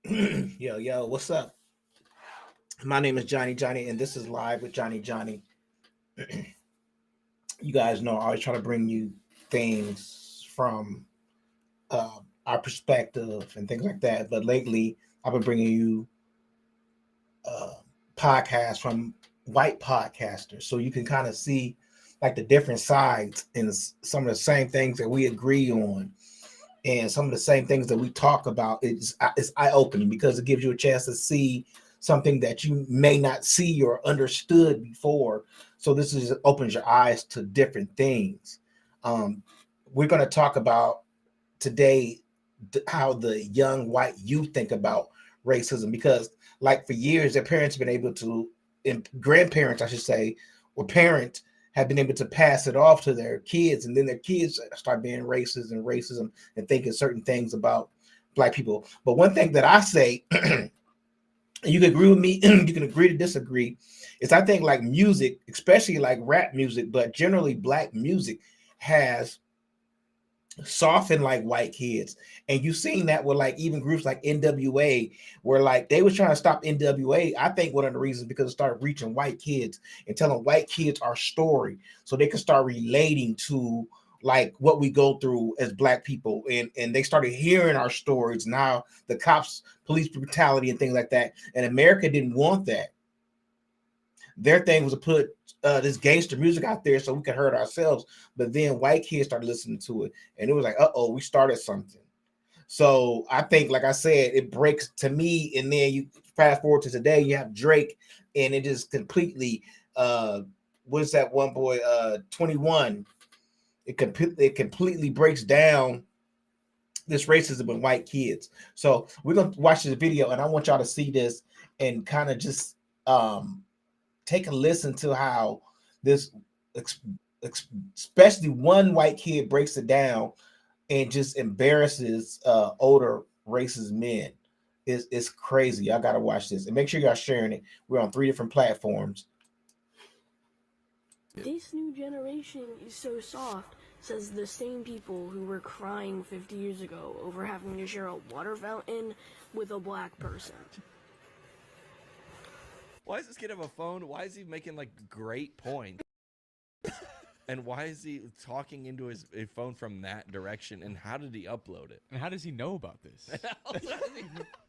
Yo, what's up? My name is Johnny, and this is Live with Johnny. You guys know I always try to bring you things from our perspective and things like that. But lately, I've been bringing you uh, podcasts from white podcasters, so you can kind of see like the different sides and some of the same things that we agree on, and some of the same things that we talk about. It's eye opening because it gives you a chance to see something that you may not see or understood before. So this is opens your eyes to different things. Um, we're going to talk about today how the young white youth think about racism because, like, for years, their parents have been able to, and grandparents, I should say, or parents have been able to pass it off to their kids, and then their kids start being racist and racism and thinking certain things about black people. But one thing that I say, you can agree with me, you can agree to disagree, is I think like music, especially like rap music, but generally black music, has soften like white kids. And you've seen that with like even groups like NWA, where like they was trying to stop NWA. I think one of the reasons because it started reaching white kids and telling white kids our story so they could start relating to like what we go through as black people, and they started hearing our stories. Now the cops, police brutality and things like that, and America didn't want that. Their thing was to put this gangster music out there so we could hurt ourselves. But then white kids started listening to it, and it was like, oh, we started something. So I think, like I said, it breaks to me. And then you fast forward to today, you have Drake, and it is completely. What's that one boy? 21. It completely breaks down this racism in white kids. So we're gonna watch this video, and I want y'all to see this and kind of just take a listen to how this, especially one white kid, breaks it down and just embarrasses older racist men. It's crazy. Y'all gotta watch this and make sure y'all sharing it. We're on 3 different platforms. This new generation is so soft, says the same people who were crying 50 years ago over having to share a water fountain with a black person. Why does this kid have a phone? Why is he making like great points? And why is he talking into his phone from that direction? And how did he upload it? And how does he know about this?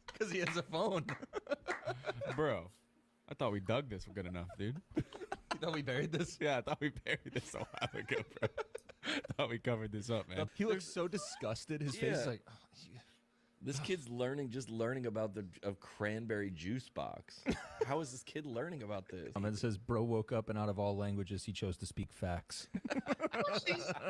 Because he has a phone. Bro, I thought we dug this good enough, dude. You thought we buried this? Yeah, I thought we buried this a while ago, bro. I thought we covered this up, man. He looks so disgusted. His face is like, oh, this kid's learning about the cranberry juice box. How is this kid learning about this? and it says, bro woke up and out of all languages, he chose to speak facts.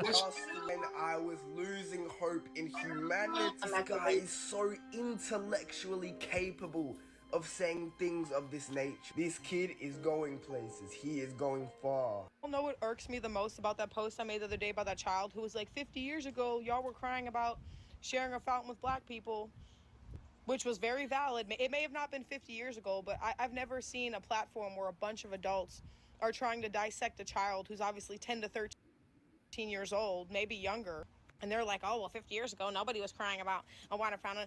Just when I was losing hope in humanity, this guy is so intellectually capable of saying things of this nature. This kid is going places. He is going far. You know what irks me the most about that post I made the other day about that child who was like, 50 years ago, y'all were crying about sharing a fountain with black people, which was very valid. It may have not been 50 years ago, but I've never seen a platform where a bunch of adults are trying to dissect a child who's obviously 10 to 13 years old, maybe younger. And they're like, oh, well, 50 years ago, nobody was crying about a water fountain.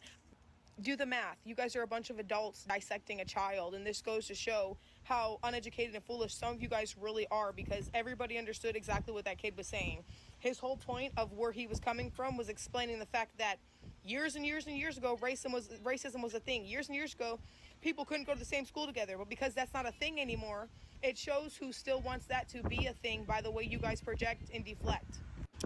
Do the math. You guys are a bunch of adults dissecting a child, and this goes to show how uneducated and foolish some of you guys really are, because everybody understood exactly what that kid was saying. His whole point of where he was coming from was explaining the fact that years and years and years ago, racism was a thing. Years and years ago, people couldn't go to the same school together, but because that's not a thing anymore, it shows who still wants that to be a thing by the way you guys project and deflect.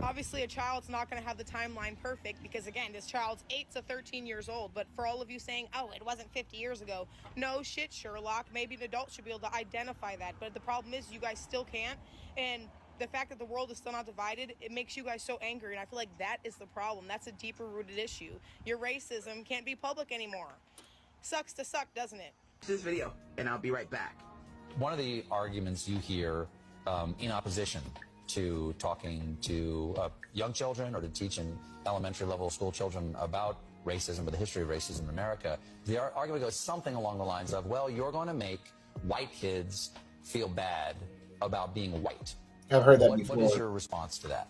Obviously, a child's not going to have the timeline perfect because, again, this child's 8 to 13 years old. But for all of you saying, oh, it wasn't 50 years ago, no shit, Sherlock. Maybe an adult should be able to identify that. But the problem is you guys still can't. And the fact that the world is still not divided, it makes you guys so angry. And I feel like that is the problem. That's a deeper rooted issue. Your racism can't be public anymore. Sucks to suck, doesn't it? This video, and I'll be right back. One of the arguments you hear in opposition to talking to young children or to teaching elementary level school children about racism or the history of racism in America, the argument goes something along the lines of, well, you're going to make white kids feel bad about being white. I've heard that before. What is your response to that?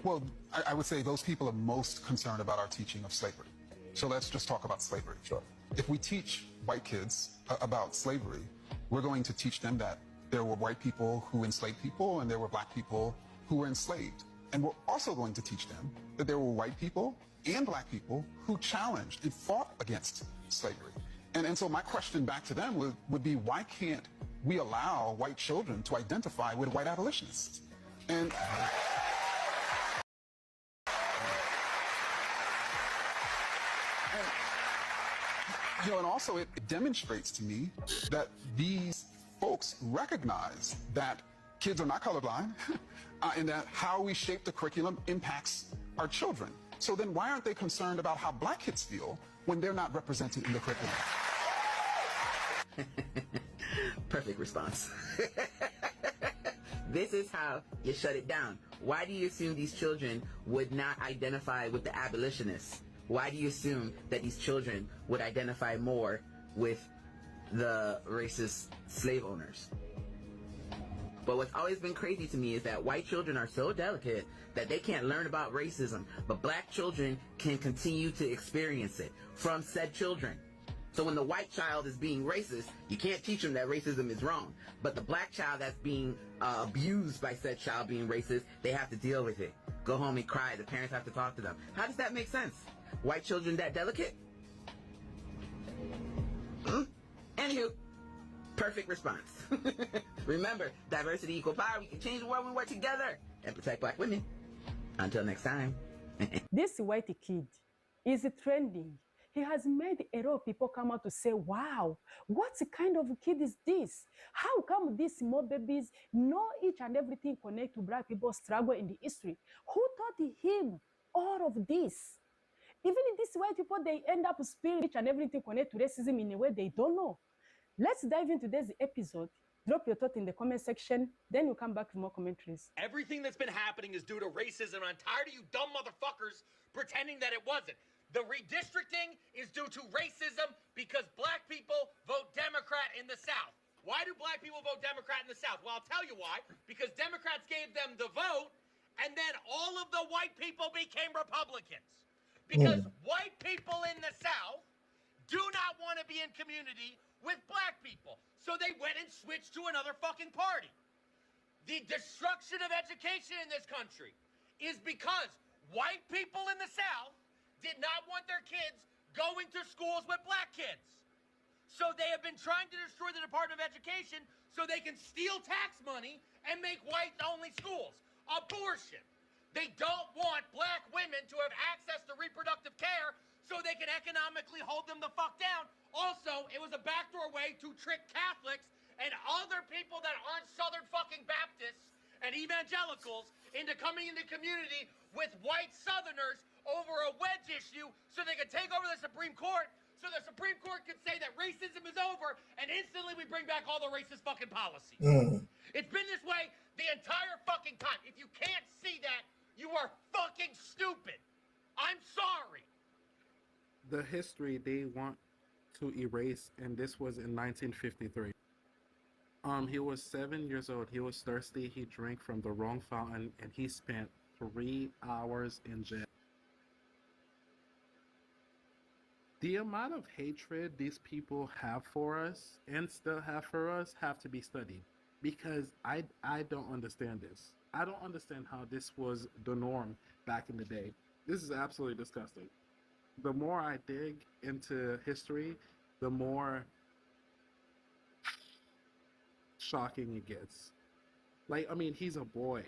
Well, I would say those people are most concerned about our teaching of slavery. So let's just talk about slavery. Sure. If we teach white kids about slavery, we're going to teach them that there were white people who enslaved people and there were black people who were enslaved. And we're also going to teach them that there were white people and black people who challenged and fought against slavery. And so my question back to them would be, why can't we allow white children to identify with white abolitionists? And you know, and also it demonstrates to me that these folks recognize that kids are not colorblind and that how we shape the curriculum impacts our children. So then why aren't they concerned about how black kids feel when they're not represented in the curriculum? Perfect response. This is how you shut it down. Why do you assume these children would not identify with the abolitionists? Why do you assume that these children would identify more with the racist slave owners? But what's always been crazy to me is that white children are so delicate that they can't learn about racism, but black children can continue to experience it from said children. So when the white child is being racist, you can't teach them that racism is wrong. But the black child that's being abused by said child being racist, they have to deal with it. Go home and cry. The parents have to talk to them. How does that make sense? White children that delicate? Anywho, perfect response. Remember, diversity equal power. We can change the world when we work together and protect black women. Until next time. This white kid is trending. He has made a lot of people come out to say, wow, what kind of kid is this? How come these small babies know each and everything connect to black people's struggle in the history? Who taught him all of this? Even in these white people, they end up spilling each and everything connect to racism in a way they don't know. Let's dive into today's episode. Drop your thought in the comment section, then we'll come back with more commentaries. Everything that's been happening is due to racism, and I'm tired of you dumb motherfuckers pretending that it wasn't. The redistricting is due to racism because black people vote Democrat in the South. Why do black people vote Democrat in the South? Well, I'll tell you why. Because Democrats gave them the vote, and then all of the white people became Republicans. Because white people in the South do not want to be in community with black people. So they went and switched to another fucking party. The destruction of education in this country is because white people in the South did not want their kids going to schools with black kids. So they have been trying to destroy the Department of Education so they can steal tax money and make white-only schools. Abortion. They don't want black women to have access to reproductive care so they can economically hold them the fuck down. Also, it was a backdoor way to trick Catholics and other people that aren't Southern fucking Baptists and evangelicals into coming into community with white Southerners over a wedge issue so they could take over the Supreme Court, so the Supreme Court could say that racism is over, and instantly we bring back all the racist fucking policies. It's been this way the entire fucking time. If you can't see that, you are fucking stupid. I'm sorry. The history they want to erase, and this was in 1953. He was 7 years old. He was thirsty. He drank from the wrong fountain, and he spent 3 hours in jail. The amount of hatred these people have for us and still have for us have to be studied, because I don't understand this. I don't understand how this was the norm back in the day. This is absolutely disgusting. The more I dig into history, the more shocking it gets. Like, I mean, he's a boy.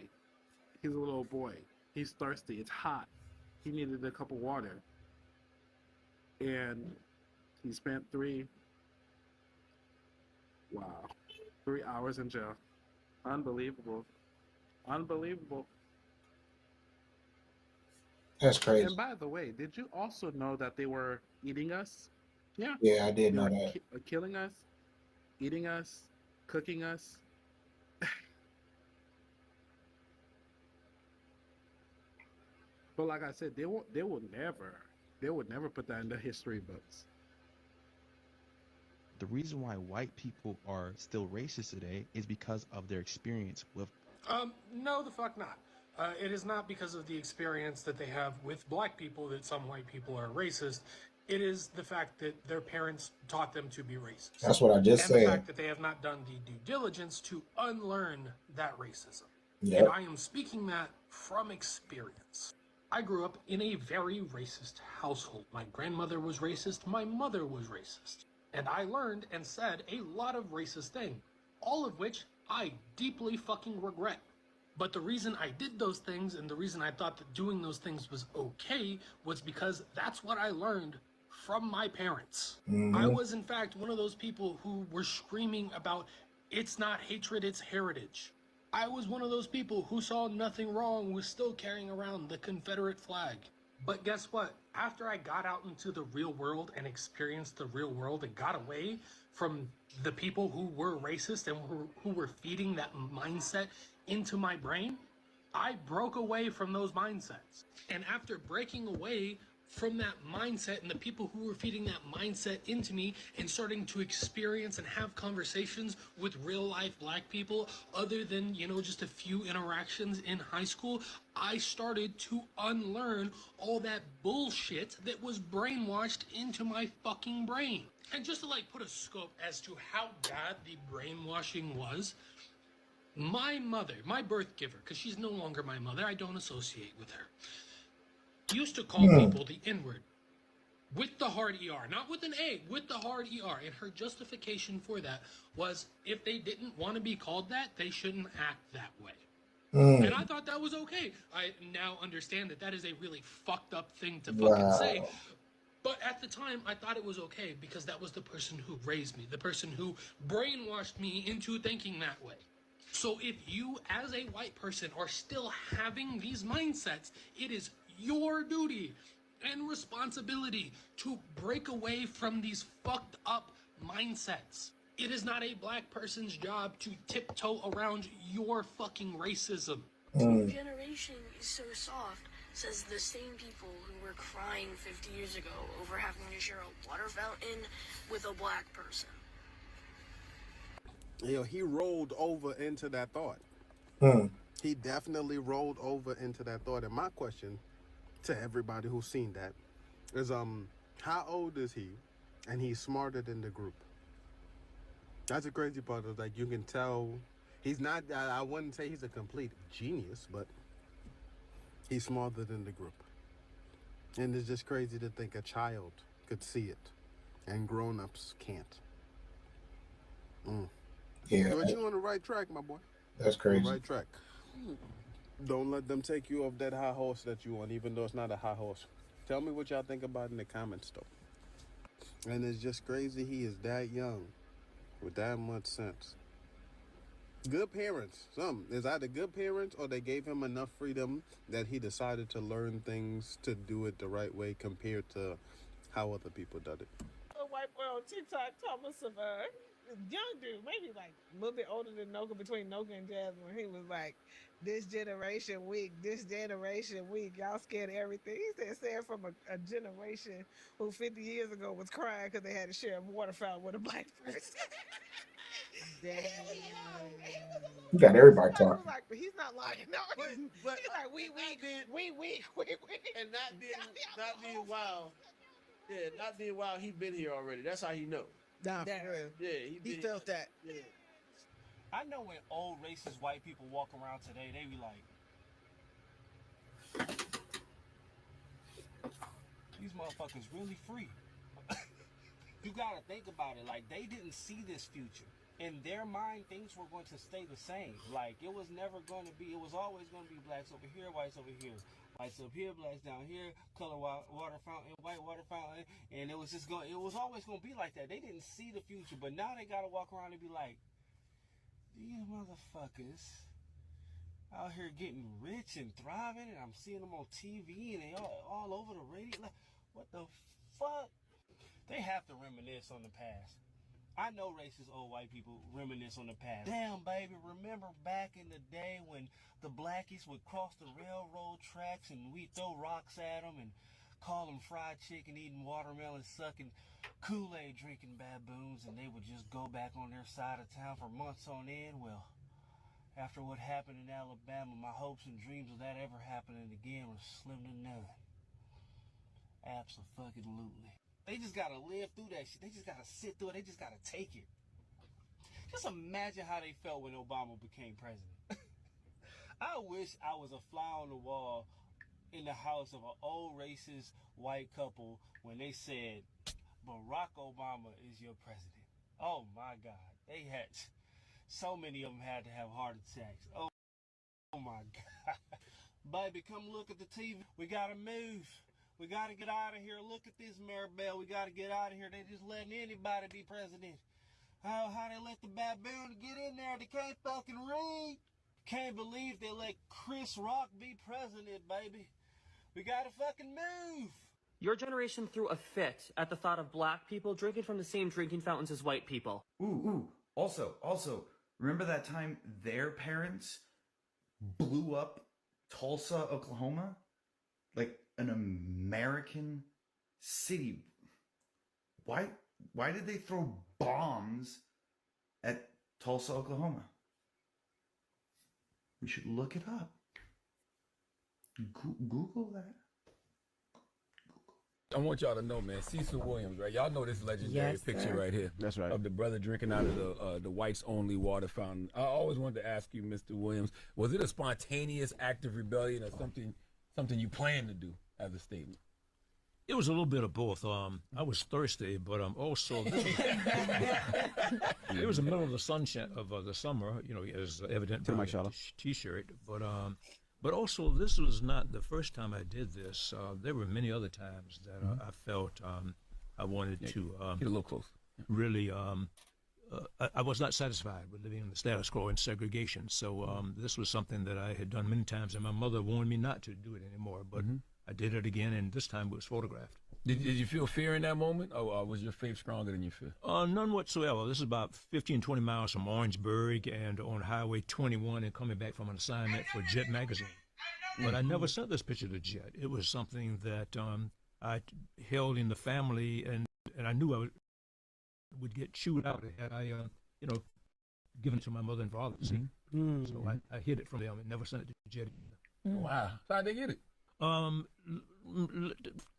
He's a little boy. He's thirsty. It's hot. He needed a cup of water. And he spent 3 hours in jail. Unbelievable. Unbelievable. That's crazy. And by the way, did you also know that they were eating us? Yeah. Yeah, I did They know were that. killing us, eating us, cooking us. But like I said, they would never put that in the history books. The reason why white people are still racist today is because of their experience with. No, the fuck not. It is not because of the experience that they have with black people that some white people are racist. It is the fact that their parents taught them to be racist. That's what I just and the said. fact that they have not done the due diligence to unlearn that racism. Yep. And I am speaking that from experience. I grew up in a very racist household. My grandmother was racist, my mother was racist. And I learned and said a lot of racist things, all of which I deeply fucking regret. But the reason I did those things and the reason I thought that doing those things was okay was because that's what I learned from my parents. I was in fact one of those people who were screaming about it's not hatred, it's heritage. I was one of those people who saw nothing wrong with still carrying around the Confederate flag. But guess what? After I got out into the real world and experienced the real world and got away from the people who were racist and who were feeding that mindset into my brain, I broke away from those mindsets. And after breaking away from that mindset and the people who were feeding that mindset into me and starting to experience and have conversations with real life black people other than, you know, just a few interactions in high school, I started to unlearn all that bullshit that was brainwashed into my fucking brain. And just to like put a scope as to how bad the brainwashing was, my mother, my birth giver, because she's no longer my mother, I don't associate with her, used to call people the N-word with the hard ER, not with an A, with the hard ER. And her justification for that was if they didn't want to be called that, they shouldn't act that way. And I thought that was okay. I now understand that that is a really fucked up thing to fucking say. But at the time, I thought it was okay because that was the person who raised me, the person who brainwashed me into thinking that way. So if you, as a white person, are still having these mindsets, it is your duty and responsibility to break away from these fucked up mindsets. It is not a black person's job to tiptoe around your fucking racism. Your generation is so soft, says the same people who were crying 50 years ago over having to share a water fountain with a black person. You know, he rolled over into that thought. He definitely rolled over into that thought. And my question to everybody who's seen that is, how old is he? And he's smarter than the group. That's the crazy part. Of like, you can tell he's not. I wouldn't say he's a complete genius, but he's smarter than the group. And it's just crazy to think a child could see it, and grown-ups can't. Yeah, But you're on the right track, my boy. that's crazy. On the right track. Don't let them take you off that high horse that you on, even though it's not a high horse. Tell me what y'all think about in the comments, though. And it's just crazy he is that young with that much sense. Good parents. Is either good parents or they gave him enough freedom that he decided to learn things to do it the right way compared to how other people did it. A white boy on TikTok talking some young dude, maybe like a little bit older than Noga, between Noga and Jasmine. He was like, this generation weak, y'all scared of everything. He said from a generation who 50 years ago was crying because they had to share a water fountain with a black person. Damn. You got everybody talking. Like, but he's not lying. No, But he's like, we. And not being wild. Yeah, not being wild, he been here already. That's how he know. Nah, for real. Yeah, He felt that. Yeah. I know when old racist white people walk around today, they be like, these motherfuckers really free. You gotta think about it. Like, they didn't see this future. In their mind, things were going to stay the same. Like, it was never going to be, it was always going to be blacks over here, whites over here. Whites up here, blacks down here, color water fountain, white water fountain. And it was just going, it was always going to be like that. They didn't see the future, but now they gotta walk around and be like, these motherfuckers out here getting rich and thriving, and I'm seeing them on TV and they all over the radio. Like, what the fuck? They have to reminisce on the past. I know racist old white people reminisce on the past. Damn, baby, remember back in the day when the blackies would cross the railroad tracks and we'd throw rocks at them and call them fried chicken eating, watermelon sucking, Kool-Aid drinking baboons, and they would just go back on their side of town for months on end? Well, after what happened in Alabama, my hopes and dreams of that ever happening again were slim to none. Abso-fucking-lutely. They just gotta live through that shit. They just gotta sit through it. They just gotta take it. Just imagine how they felt when Obama became president. I wish I was a fly on the wall in the house of an old racist white couple when they said, Barack Obama is your president. Oh my God. They had, so many of them had to have heart attacks. Oh my God. Baby, come look at the TV. We gotta move. We gotta get out of here. Look at this Maribel. We gotta get out of here. They just letting anybody be president. How they let the baboon get in there? They can't fucking read. Can't believe they let Chris Rock be president, baby. We gotta fucking move. Your generation threw a fit at the thought of black people drinking from the same drinking fountains as white people. Ooh. Also, remember that time their parents blew up Tulsa, Oklahoma? Like an American city. Why did they throw bombs at Tulsa, Oklahoma? We should look it up. Google that. I want y'all to know, man, Cecil Williams, right? Y'all know this legendary Yes, picture sir. right here. That's right. Of the brother drinking out of the whites only water fountain. I always wanted to ask you, Mr. Williams, was it a spontaneous act of rebellion or something you planned to do as a statement? It was a little bit of both. I was thirsty, but also this was, it was the middle of the sunshine of the summer. You know, as evident from the T-shirt. But also this was not the first time I did this. There were many other times that I felt I wanted to get a little close. Really, I was not satisfied with living in the status quo and segregation. So this was something that I had done many times, and my mother warned me not to do it anymore. But I did it again, and this time it was photographed. Did you feel fear in that moment, or was your faith stronger than your fear? None whatsoever. This is about 15, 20 miles from Orangeburg and on Highway 21 and coming back from an assignment for Jet Magazine. But I never sent this picture to Jet. It was something that I held in the family, and I knew I would get chewed out had I, given it to my mother and father to see. So I hid it from them and never sent it to Jet. Wow. So how'd they get it?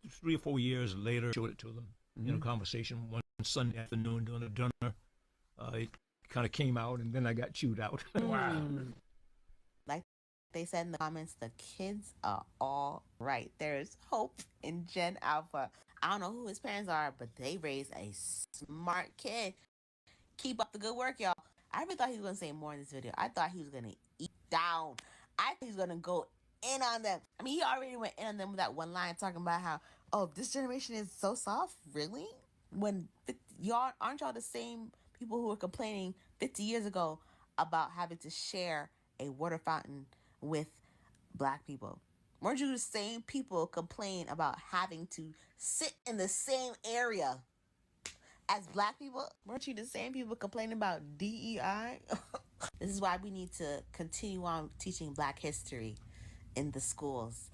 3 or 4 years later, showed it to them in a conversation one Sunday afternoon during a dinner. It kind of came out, and then I got chewed out. Wow. Like they said in the comments, the kids are all right. There's hope in Gen Alpha. I don't know who his parents are, but they raised a smart kid. Keep up the good work, y'all. I really thought he was going to say more in this video. I thought he was going to eat down. I think he's going to go in on them. I mean, he already went in on them with that one line talking about how, oh, this generation is so soft. Really? When y'all aren't y'all the same people who were complaining 50 years ago about having to share a water fountain with black people? Weren't you the same people complain about having to sit in the same area as black people? Weren't you the same people complaining about DEI? This is why we need to continue on teaching black history in the schools,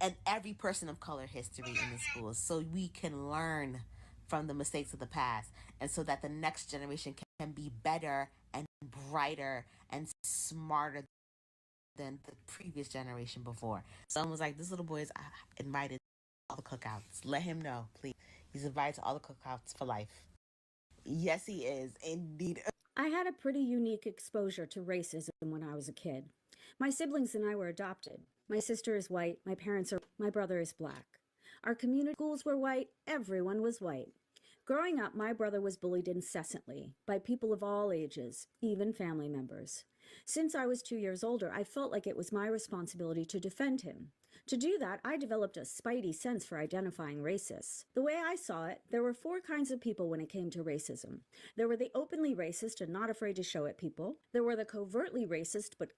and every person of color history in the schools, so we can learn from the mistakes of the past, and so that the next generation can be better and brighter and smarter than the previous generation before. Someone was like, this little boy is invited to all the cookouts. Let him know, please. He's invited to all the cookouts for life. Yes, he is, indeed. I had a pretty unique exposure to racism when I was a kid. My siblings and I were adopted. My sister is white, my brother is black. Our community schools were white, everyone was white. Growing up, my brother was bullied incessantly by people of all ages, even family members. Since I was 2 years older, I felt like it was my responsibility to defend him. To do that, I developed a spidey sense for identifying racists. The way I saw it, there were 4 kinds of people when it came to racism. There were the openly racist and not afraid to show it people. There were the covertly racist but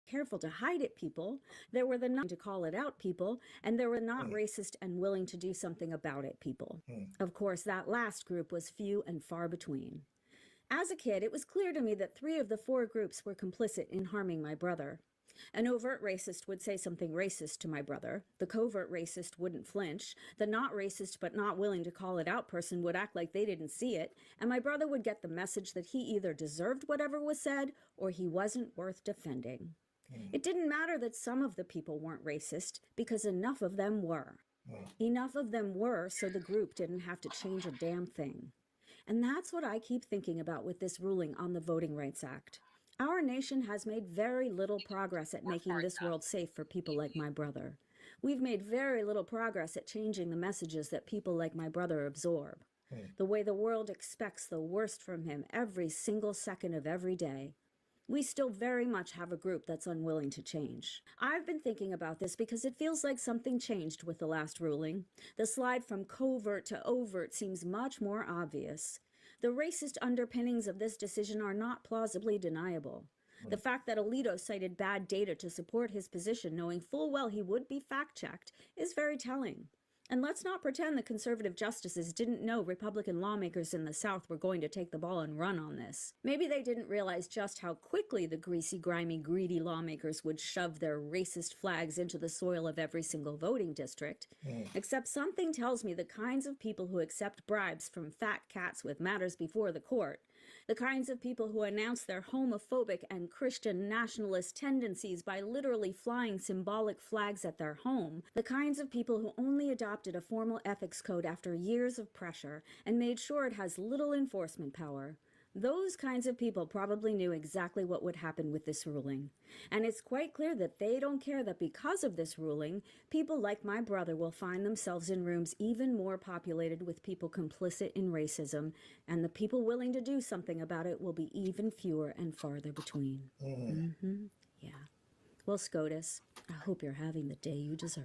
careful to hide it people. There were the not to call it out people, and there were not racist and willing to do something about it people. Of course, that last group was few and far between. As a kid, it was clear to me that 3 of the 4 groups were complicit in harming my brother. An overt racist would say something racist to my brother. The covert racist wouldn't flinch. The not racist but not willing to call it out person would act like they didn't see it, and my brother would get the message that he either deserved whatever was said or he wasn't worth defending. It didn't matter that some of the people weren't racist, because enough of them were. Enough of them were so the group didn't have to change a damn thing. And that's what I keep thinking about with this ruling on the Voting Rights Act. Our nation has made very little progress at making this world safe for people like my brother. We've made very little progress at changing the messages that people like my brother absorb. The way the world expects the worst from him every single second of every day. We still very much have a group that's unwilling to change. I've been thinking about this because it feels like something changed with the last ruling. The slide from covert to overt seems much more obvious. The racist underpinnings of this decision are not plausibly deniable. The fact that Alito cited bad data to support his position, knowing full well he would be fact-checked, is very telling. And let's not pretend the conservative justices didn't know Republican lawmakers in the South were going to take the ball and run on this. Maybe they didn't realize just how quickly the greasy, grimy, greedy lawmakers would shove their racist flags into the soil of every single voting district. Except something tells me the kinds of people who accept bribes from fat cats with matters before the court, the kinds of people who announce their homophobic and Christian nationalist tendencies by literally flying symbolic flags at their home, the kinds of people who only adopted a formal ethics code after years of pressure and made sure it has little enforcement power. Those kinds of people probably knew exactly what would happen with this ruling. And it's quite clear that they don't care that because of this ruling, people like my brother will find themselves in rooms even more populated with people complicit in racism, and the people willing to do something about it will be even fewer and farther between. Yeah. Well, SCOTUS, I hope you're having the day you deserve.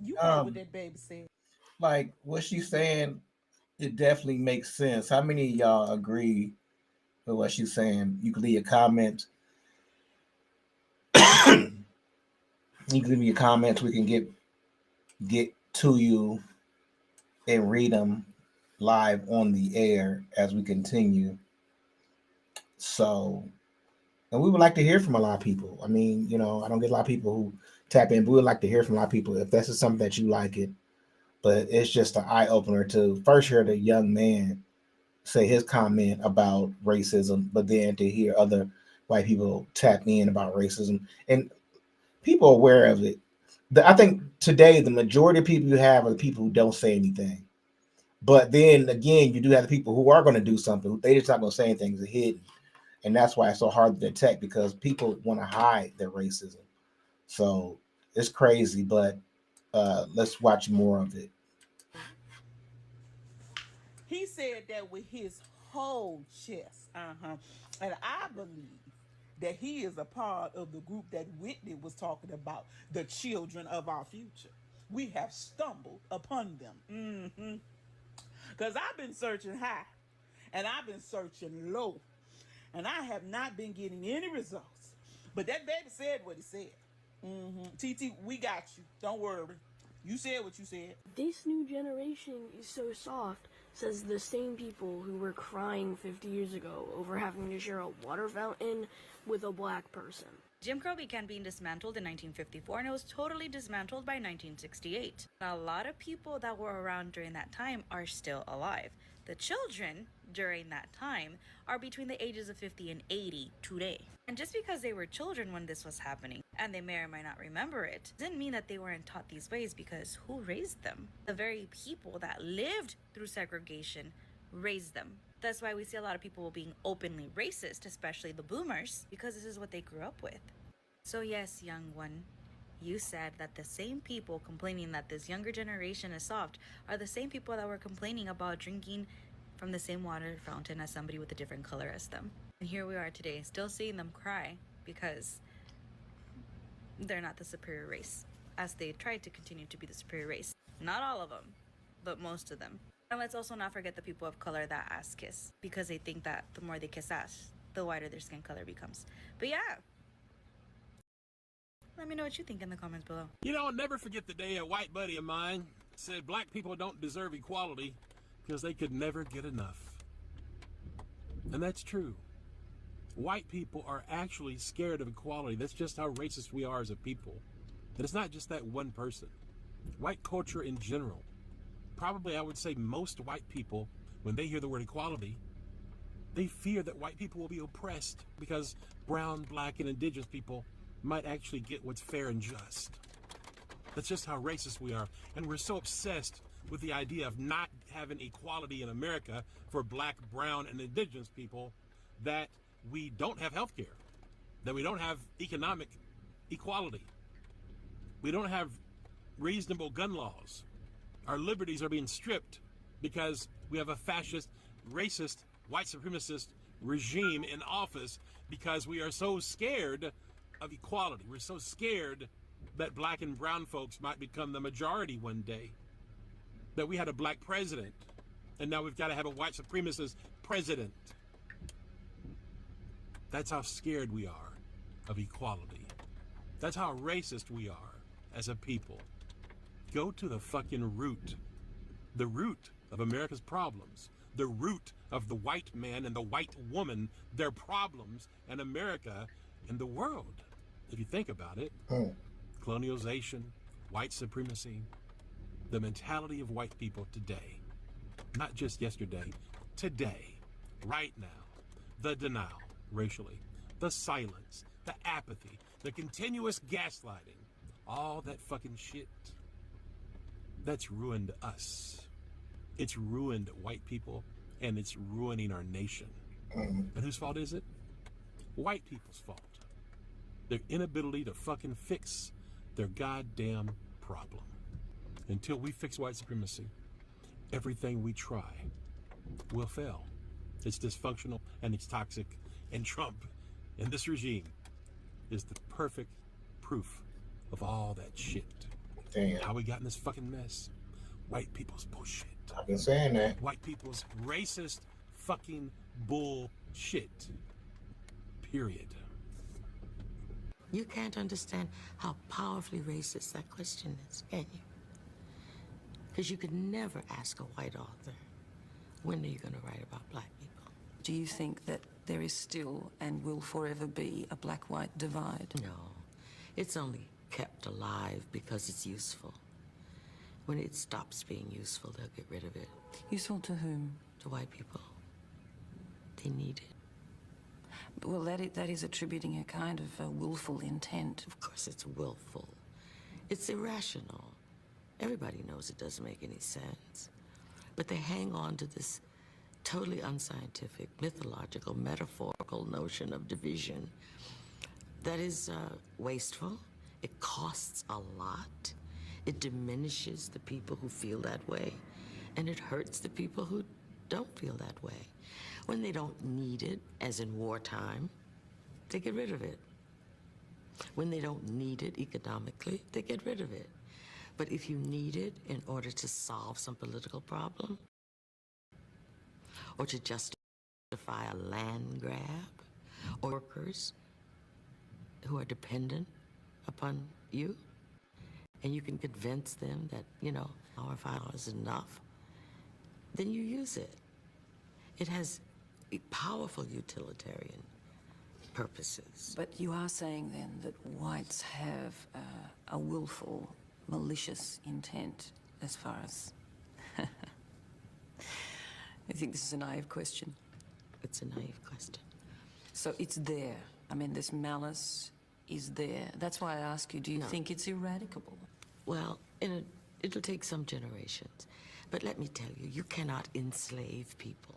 You heard what that baby said. Like what she's saying, it definitely makes sense. How many of y'all agree with what she's saying? You can leave a comment. You can leave me a comment. We can get to you and read them live on the air as we continue. So, and we would like to hear from a lot of people. I mean, I don't get a lot of people who tap in, but we would like to hear from a lot of people. If this is something that you like it, but it's just an eye opener to first hear the young man say his comment about racism, but then to hear other white people tap in about racism and people aware of it. I think today the majority of people you have are the people who don't say anything. But then again, you do have the people who are going to do something. They just not going to say anything. It's hidden. And that's why it's so hard to detect, because people want to hide their racism. So it's crazy, but let's watch more of it. He said that with his whole chest. And I believe that he is a part of the group that Whitney was talking about, the children of our future. We have stumbled upon them. Because I've been searching high, and I've been searching low, and I have not been getting any results. But that baby said what he said. TT, we got you. Don't worry. You said what you said. This new generation is so soft, says the same people who were crying 50 years ago over having to share a water fountain with a black person. Jim Crow began being dismantled in 1954, and it was totally dismantled by 1968. A lot of people that were around during that time are still alive. The children during that time are between the ages of 50 and 80 today. And just because they were children when this was happening, and they may or may not remember it, didn't mean that they weren't taught these ways, because who raised them? The very people that lived through segregation raised them. That's why we see a lot of people being openly racist, especially the boomers, because this is what they grew up with. So yes, young one, you said that the same people complaining that this younger generation is soft are the same people that were complaining about drinking from the same water fountain as somebody with a different color as them. And here we are today, still seeing them cry because they're not the superior race, as they tried to continue to be the superior race. Not all of them, but most of them. And let's also not forget the people of color that ass kiss, because they think that the more they kiss ass, the whiter their skin color becomes. But yeah, let me know what you think in the comments below. I'll never forget the day a white buddy of mine said black people don't deserve equality because they could never get enough. And that's true. White people are actually scared of equality. That's just how racist we are as a people. And it's not just that one person. White culture in general. Probably I would say most white people, when they hear the word equality, they fear that white people will be oppressed because brown, black, and indigenous people might actually get what's fair and just. That's just how racist we are. And we're so obsessed with the idea of not having equality in America for black, brown, and indigenous people that we don't have health care, that we don't have economic equality. We don't have reasonable gun laws. Our liberties are being stripped because we have a fascist, racist, white supremacist regime in office because we are so scared of equality. We're so scared that black and brown folks might become the majority one day. That we had a black president, and now we've got to have a white supremacist president. That's how scared we are of equality. That's how racist we are as a people. Go to the fucking root. The root of America's problems. The root of the white man and the white woman, their problems, and America and the world. If you think about it, colonialization, white supremacy, the mentality of white people today, not just yesterday, today, right now, the denial racially, the silence, the apathy, the continuous gaslighting, all that fucking shit, that's ruined us. It's ruined white people, and it's ruining our nation. And whose fault is it? White people's fault. Their inability to fucking fix their goddamn problem. Until we fix white supremacy, everything we try will fail. It's dysfunctional and it's toxic, and Trump and this regime is the perfect proof of all that shit. Damn. How we got in this fucking mess? White people's bullshit. I've been saying that. White people's racist fucking bullshit. Period. You can't understand how powerfully racist that question is, can you? Because you could never ask a white author, when are you going to write about black people? Do you think that there is still and will forever be a black-white divide? No. It's only kept alive because it's useful. When it stops being useful, they'll get rid of it. Useful to whom? To white people. They need it. Well, that is attributing a kind of a willful intent. Of course it's willful. It's irrational. Everybody knows it doesn't make any sense. But they hang on to this totally unscientific, mythological, metaphorical notion of division that is wasteful. It costs a lot. It diminishes the people who feel that way. And it hurts the people who don't feel that way. When they don't need it, as in wartime, they get rid of it. When they don't need it economically, they get rid of it. But if you need it in order to solve some political problem, or to justify a land grab, or workers who are dependent upon you, and you can convince them that, our $5 is enough, then you use it. It has powerful utilitarian purposes. But you are saying then that whites have a willful, malicious intent as far as... I think this is a naive question. It's a naive question. So it's there. I mean, this malice is there. That's why I ask you, do you think it's eradicable? Well, it'll take some generations. But let me tell you, you cannot enslave people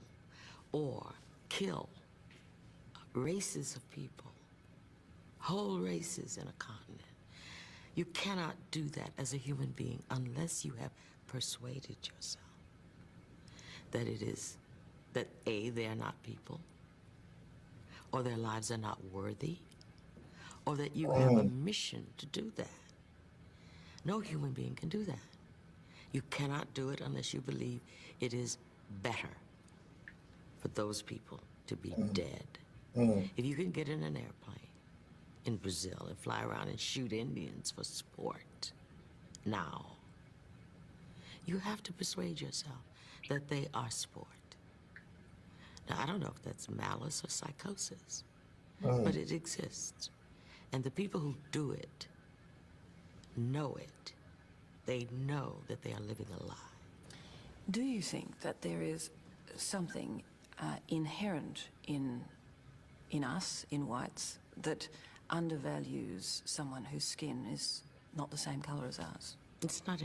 or kill races of people, whole races in a continent. You cannot do that as a human being unless you have persuaded yourself that that A, they are not people, or their lives are not worthy, or that you have a mission to do that. No human being can do that. You cannot do it unless you believe it is better for those people to be dead. If you can get in an airplane in Brazil and fly around and shoot Indians for sport, now, you have to persuade yourself that they are sport. Now, I don't know if that's malice or psychosis, but it exists. And the people who do it know it. They know that they are living a lie. Do you think that there is something inherent in us, in whites, that undervalues someone whose skin is not the same colour as ours. It's not